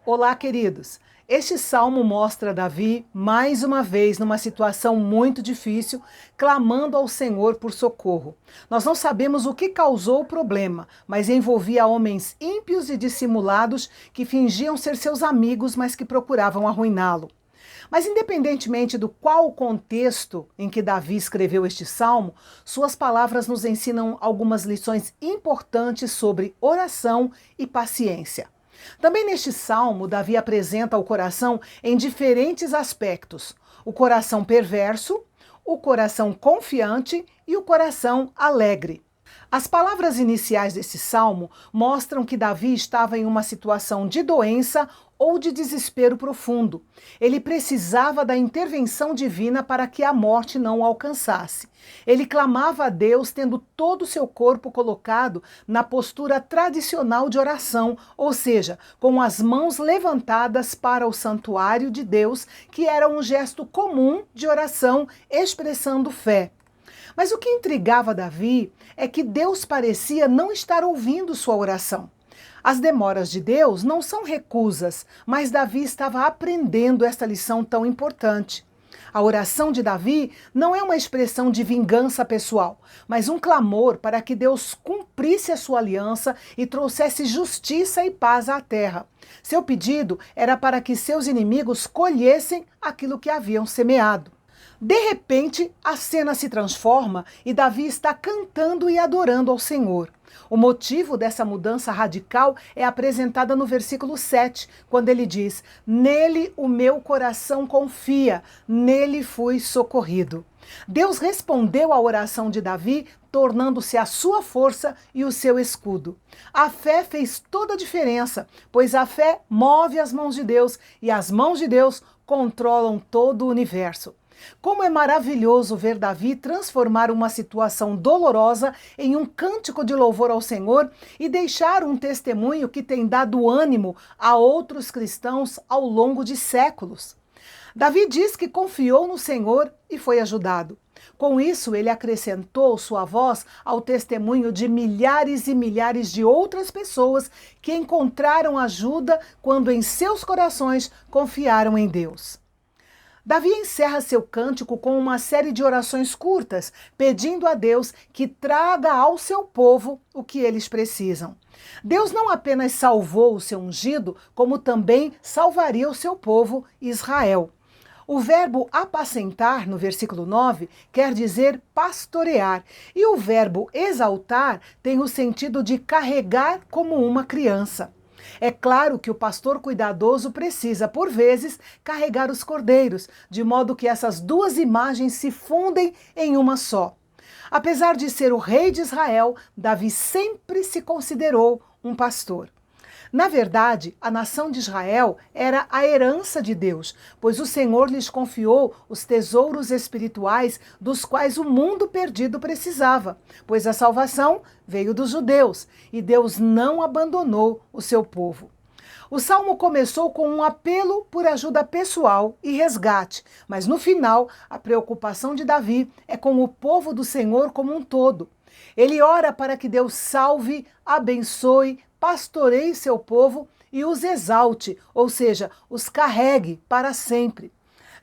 Olá, queridos! Este salmo mostra Davi, mais uma vez, numa situação muito difícil, clamando ao Senhor por socorro. Nós não sabemos o que causou o problema, mas envolvia homens ímpios e dissimulados que fingiam ser seus amigos, mas que procuravam arruiná-lo. Mas independentemente do qual o contexto em que Davi escreveu este salmo, suas palavras nos ensinam algumas lições importantes sobre oração e paciência. Também neste salmo, Davi apresenta o coração em diferentes aspectos: o coração perverso, o coração confiante e o coração alegre. As palavras iniciais desse salmo mostram que Davi estava em uma situação de doença ou de desespero profundo. Ele precisava da intervenção divina para que a morte não o alcançasse. Ele clamava a Deus, tendo todo o seu corpo colocado na postura tradicional de oração, ou seja, com as mãos levantadas para o santuário de Deus, que era um gesto comum de oração expressando fé. Mas o que intrigava Davi é que Deus parecia não estar ouvindo sua oração. As demoras de Deus não são recusas, mas Davi estava aprendendo esta lição tão importante. A oração de Davi não é uma expressão de vingança pessoal, mas um clamor para que Deus cumprisse a sua aliança e trouxesse justiça e paz à terra. Seu pedido era para que seus inimigos colhessem aquilo que haviam semeado. De repente, a cena se transforma e Davi está cantando e adorando ao Senhor. O motivo dessa mudança radical é apresentada no versículo 7, quando ele diz: "Nele o meu coração confia, nele fui socorrido." Deus respondeu à oração de Davi, tornando-se a sua força e o seu escudo. A fé fez toda a diferença, pois a fé move as mãos de Deus e as mãos de Deus controlam todo o universo. Como é maravilhoso ver Davi transformar uma situação dolorosa em um cântico de louvor ao Senhor e deixar um testemunho que tem dado ânimo a outros cristãos ao longo de séculos. Davi diz que confiou no Senhor e foi ajudado. Com isso, ele acrescentou sua voz ao testemunho de milhares e milhares de outras pessoas que encontraram ajuda quando em seus corações confiaram em Deus. Davi encerra seu cântico com uma série de orações curtas, pedindo a Deus que traga ao seu povo o que eles precisam. Deus não apenas salvou o seu ungido, como também salvaria o seu povo, Israel. O verbo apacentar, no versículo 9, quer dizer pastorear, e o verbo exaltar tem o sentido de carregar como uma criança. É claro que o pastor cuidadoso precisa, por vezes, carregar os cordeiros, de modo que essas duas imagens se fundem em uma só. Apesar de ser o rei de Israel, Davi sempre se considerou um pastor. Na verdade, a nação de Israel era a herança de Deus, pois o Senhor lhes confiou os tesouros espirituais dos quais o mundo perdido precisava, pois a salvação veio dos judeus e Deus não abandonou o seu povo. O salmo começou com um apelo por ajuda pessoal e resgate, mas no final, a preocupação de Davi é com o povo do Senhor como um todo. Ele ora para que Deus salve, abençoe, pastoreie seu povo e os exalte, ou seja, os carregue para sempre.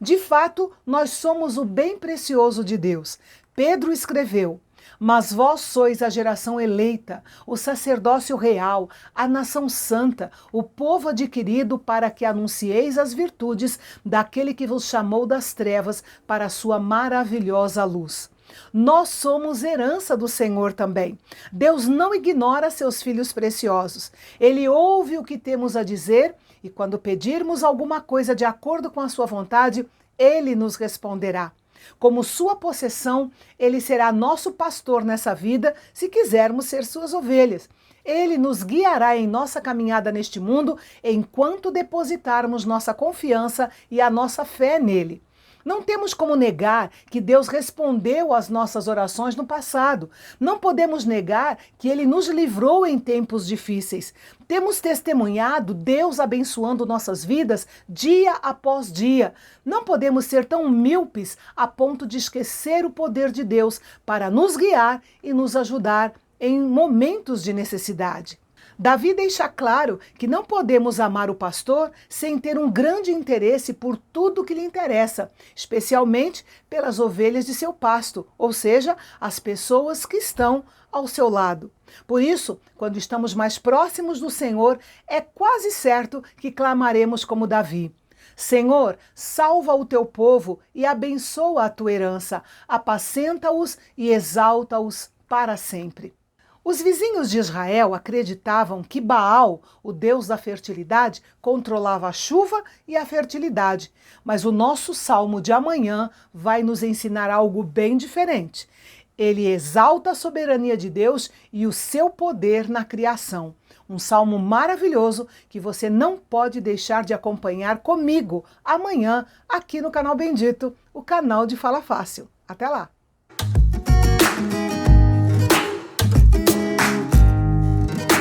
De fato, nós somos o bem precioso de Deus. Pedro escreveu: "Mas vós sois a geração eleita, o sacerdócio real, a nação santa, o povo adquirido para que anuncieis as virtudes daquele que vos chamou das trevas para a sua maravilhosa luz." Nós somos herança do Senhor também. Deus não ignora seus filhos preciosos. Ele ouve o que temos a dizer e quando pedirmos alguma coisa de acordo com a sua vontade, Ele nos responderá. Como sua possessão, Ele será nosso pastor nessa vida, se quisermos ser suas ovelhas. Ele nos guiará em nossa caminhada neste mundo enquanto depositarmos nossa confiança e a nossa fé nele. Não temos como negar que Deus respondeu às nossas orações no passado. Não podemos negar que Ele nos livrou em tempos difíceis. Temos testemunhado Deus abençoando nossas vidas dia após dia. Não podemos ser tão míopes a ponto de esquecer o poder de Deus para nos guiar e nos ajudar em momentos de necessidade. Davi deixa claro que não podemos amar o pastor sem ter um grande interesse por tudo que lhe interessa, especialmente pelas ovelhas de seu pasto, ou seja, as pessoas que estão ao seu lado. Por isso, quando estamos mais próximos do Senhor, é quase certo que clamaremos como Davi. Senhor, salva o teu povo e abençoa a tua herança, apacenta-os e exalta-os para sempre. Os vizinhos de Israel acreditavam que Baal, o deus da fertilidade, controlava a chuva e a fertilidade. Mas o nosso salmo de amanhã vai nos ensinar algo bem diferente. Ele exalta a soberania de Deus e o seu poder na criação. Um salmo maravilhoso que você não pode deixar de acompanhar comigo amanhã aqui no canal Bendito, o canal de Fala Fácil. Até lá!